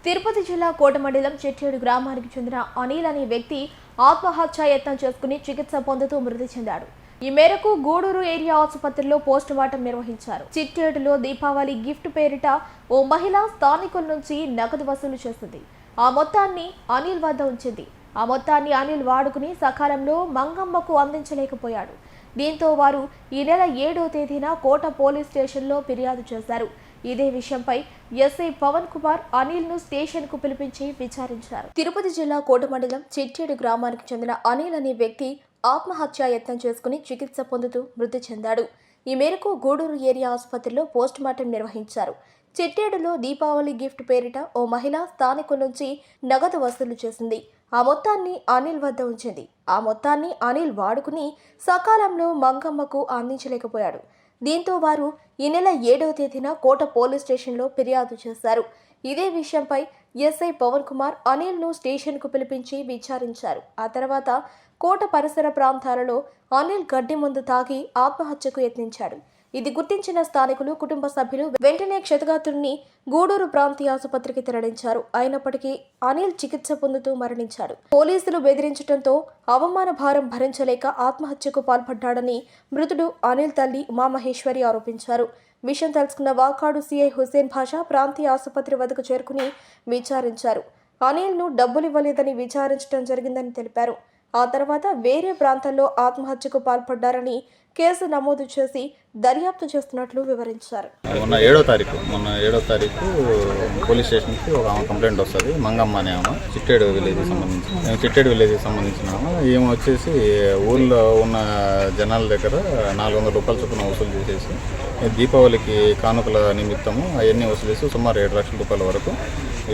తిరుపతి జిల్లా కోట మండలం చెట్టేడు గ్రామానికి చెందిన అనిల్ అనే వ్యక్తి ఆత్మహత్య యత్నం చేసుకుని చికిత్స పొందుతూ మృతి చెందాడు. ఈ మేరకు గూడూరు ఏరియా ఆసుపత్రిలో పోస్టుమార్టం నిర్వహించారు. చిట్టేడులో దీపావళి గిఫ్ట్ పేరిట ఓ మహిళ స్థానికుల నుంచి నగదు వసూలు చేస్తుంది. ఆ మొత్తాన్ని అనిల్ వద్ద ఉంచింది. ఆ మొత్తాన్ని అనిల్ వాడుకుని సకాలంలో మంగమ్మకు అందించలేకపోయాడు. దీంతో వారు ఈ నెల 7వ తేదీన కోట పోలీస్ స్టేషన్లో ఫిర్యాదు చేశారు. ఇదే విషయంపై ఎస్ఐ పవన్ కుమార్ అనిల్ ను స్టేషన్ కు పిలిపించి విచారించారు. తిరుపతి జిల్లా కోట మండలం చిట్టేడు గ్రామానికి చెందిన అనిల్ అనే వ్యక్తి ఆత్మహత్య యత్నం చేసుకుని చికిత్స పొందుతూ మృతి చెందాడు. ఈ మేరకు గూడూరు ఏరియా ఆసుపత్రిలో పోస్టుమార్టం నిర్వహించారు. చిట్టేడులో దీపావళి గిఫ్ట్ పేరిట ఓ మహిళ స్థానికుల నుంచి నగదు వసూలు చేసింది. ఆ మొత్తాన్ని అనిల్ వద్ద ఉంచింది. ఆ మొత్తాన్ని అనిల్ వాడుకుని సకాలంలో మంగమ్మకు అందించలేకపోయాడు. దీంతో వారు ఈ నెల 7వ తేదీన కోట పోలీస్ స్టేషన్లో ఫిర్యాదు చేశారు. ఇదే విషయంపై ఎస్ఐ పవన్ కుమార్ అనిల్ ను స్టేషన్ కు పిలిపించి విచారించారు. ఆ తర్వాత కోట పరిసర ప్రాంతాలలో అనిల్ గడ్డి మందు తాగి ఆత్మహత్యకు యత్నించాడు. ఇది గుర్తించిన స్థానికులు, కుటుంబ సభ్యులు వెంటనే క్షతగాత్రుడిని గూడూరు ప్రాంతీయ ఆసుపత్రికి తరలించారు. అయినప్పటికీ అనిల్ చికిత్స పొందుతూ మరణించాడు. పోలీసులు బెదిరించడంతో అవమాన భారం భరించలేక ఆత్మహత్యకు పాల్పడ్డాడని మృతుడు అనిల్ తల్లి ఉమామహేశ్వరి ఆరోపించారు. విషయం తెలుసుకున్న వాకాడు సిఐ హుసేన్ భాషా ప్రాంతీయ ఆసుపత్రి వద్దకు చేరుకుని విచారించారు. అనిల్ ను డబ్బులు ఇవ్వలేదని విచారించడం జరిగిందని తెలిపారు. ఆ తర్వాత వేరే ప్రాంతాల్లో ఆత్మహత్యకు పాల్పడ్డారని కేసు నమోదు చేసి దర్యాప్తు చేస్తున్నట్లు వివరించారు. మొన్న 7వ తారీఖు పోలీస్ స్టేషన్కి ఒక కంప్లైంట్ వస్తుంది. మంగమ్మ అనే ఆమె చిట్టేడు విలేజ్కి సంబంధించిన ఈమె వచ్చేసి ఊళ్ళో ఉన్న జనాల దగ్గర 400 రూపాయల చొప్పున వసూలు చేసేసి దీపావళికి కానుకల నిమిత్తము అవన్నీ వసూలు చేసి సుమారు 7 లక్షల రూపాయల వరకు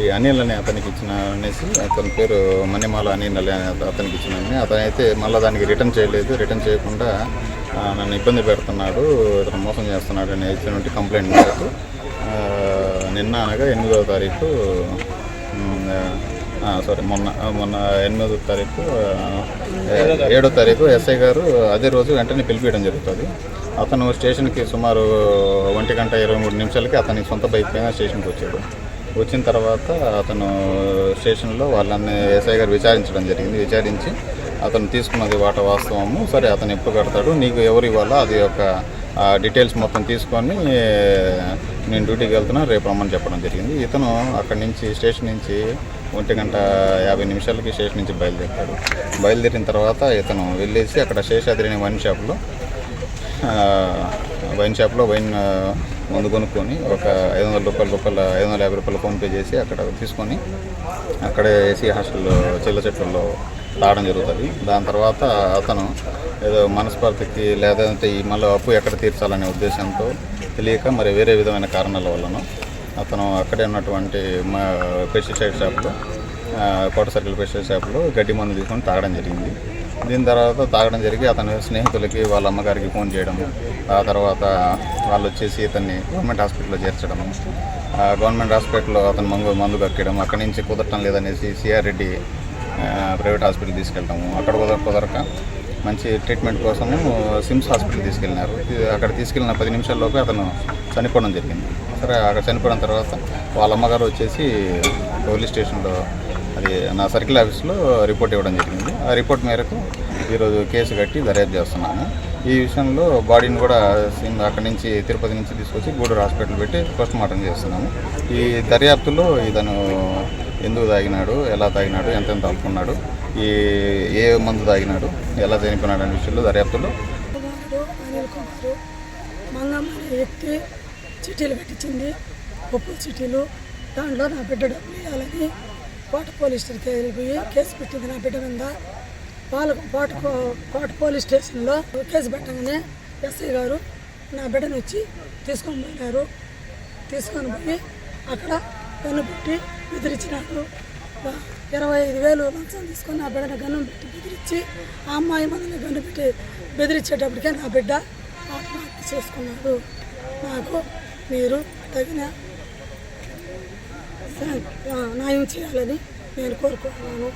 ఈ అనిల్ అనే అతనికి ఇచ్చిన అనేసి, అతని పేరు మణిమాల అనిల్ అనే అతనికి ఇచ్చినని, అతనైతే మళ్ళీ దానికి రిటర్న్ చేయలేదు. రిటర్న్ చేయకుండా నన్ను ఇబ్బంది పెడుతున్నాడు, ఇతను మోసం చేస్తున్నాడు అని ఇచ్చినటువంటి కంప్లైంట్ మేరకు నిన్న అనగా 8వ తారీఖు మొన్న 8వ తారీఖు 7వ తారీఖు ఎస్ఐ గారు అదే రోజు వెంటనే పిలిపించడం జరుగుతుంది. అతను స్టేషన్కి సుమారు 1:23 అతని సొంత బైక్ పైన స్టేషన్కి వచ్చాడు. వచ్చిన తర్వాత అతను స్టేషన్లో వాళ్ళని ఎస్ఐ గారు విచారించడం జరిగింది. విచారించి అతను తీసుకున్నది వాస్తవము, సరే అతను ఎప్పుడు కడతాడు, నీకు ఎవరు ఇవ్వాలో అది యొక్క డీటెయిల్స్ మొత్తం తీసుకొని నేను డ్యూటీకి వెళ్తున్నా, రేపు రమ్మని చెప్పడం జరిగింది. ఇతను అక్కడి నుంచి స్టేషన్ నుంచి 1:50 స్టేషన్ నుంచి బయలుదేరుతాడు. బయలుదేరిన తర్వాత ఇతను వెళ్ళేసి అక్కడ శేషాద్రి అనే వైన్ షాప్లో వైన్ మందు కొనుక్కొని ఒక 550 రూపాయలు ఫోన్పే చేసి అక్కడ తీసుకొని అక్కడే ఏసీ హాస్టల్లో చిల్ల చెట్లలో తాగడం జరుగుతుంది. దాని తర్వాత అతను ఏదో మనస్పర్ధకి లేదంటే ఈ మళ్ళీ అప్పు ఎక్కడ తీర్చాలనే ఉద్దేశంతో తెలియక మరి వేరే విధమైన కారణాల వలన అతను అక్కడే ఉన్నటువంటి పెస్టిసైడ్ షాప్లో, కోట సర్కిల్ పెస్టిసైడ్ షాప్లో గడ్డి మందు తీసుకొని తాగడం జరిగింది. దీని తర్వాత తాగడం జరిగి అతని స్నేహితులకి వాళ్ళ అమ్మగారికి ఫోన్ చేయడము, ఆ తర్వాత వాళ్ళు వచ్చేసి ఇతన్ని గవర్నమెంట్ హాస్పిటల్లో చేర్చడము, గవర్నమెంట్ హాస్పిటల్లో అతను మందు కక్కడం, అక్కడి నుంచి కుదరటం లేదనేసి సిఆర్ రెడ్డి ప్రైవేట్ హాస్పిటల్ తీసుకెళ్ళటము, అక్కడ కుదరక మంచి ట్రీట్మెంట్ కోసము సిమ్స్ హాస్పిటల్ తీసుకెళ్ళినారు. అక్కడ తీసుకెళ్ళిన 10 నిమిషాల్లోపు అతను చనిపోవడం జరిగింది. సరే అక్కడ చనిపోయిన తర్వాత వాళ్ళ అమ్మగారు వచ్చేసి పోలీస్ స్టేషన్లో అది నా సర్కిల్ ఆఫీస్లో రిపోర్ట్ ఇవ్వడం జరిగింది. ఆ రిపోర్ట్ మేరకు ఈరోజు కేసు కట్టి దర్యాప్తు చేస్తున్నాము. ఈ విషయంలో బాడీని కూడా అక్కడి నుంచి తిరుపతి నుంచి తీసుకొచ్చి గూడూరు హాస్పిటల్ పెట్టి పోస్టుమార్టం చేస్తున్నాము. ఈ దర్యాప్తులో ఇతను ఎందుకు తాగినాడు, ఎలా తాగినాడు, ఎంతెంత అమ్ముకున్నాడు, ఏ మందు తాగినాడు, ఎలా చనిపోయినాడు అనే విషయంలో దర్యాప్తులో మంగమ్మ అనే వ్యక్తి చిట్టీలు కట్టించింది, ఒప్పుల చిట్టీలు. దాంట్లో నా బిడ్డ డబ్బులు ఇవ్వాలని కోట పోలీస్ స్టేషన్కి వెళ్ళిపోయి కేసు పెట్టింది నా బిడ్డ మీద. వాళ్ళకు కోట పోలీస్ స్టేషన్లో కేసు పెట్టగానే ఎస్ఐ గారు నా బిడ్డను వచ్చి తీసుకొని పోయినారు. తీసుకొని పోయి అక్కడ గన్ను పెట్టి బెదిరించినారు. 25,000 లంచం తీసుకొని నా బిడ్డను గన్ను పెట్టి బెదిరించి ఆ అమ్మాయి మనల్ని గన్ను పెట్టి బెదిరించేటప్పటికే నా బిడ్డ ఆత్మహత్య చేసుకున్నాడు. నాకు మీరు తగిన న్యాయం చేయాలని నేను కోరుకుంటున్నాను.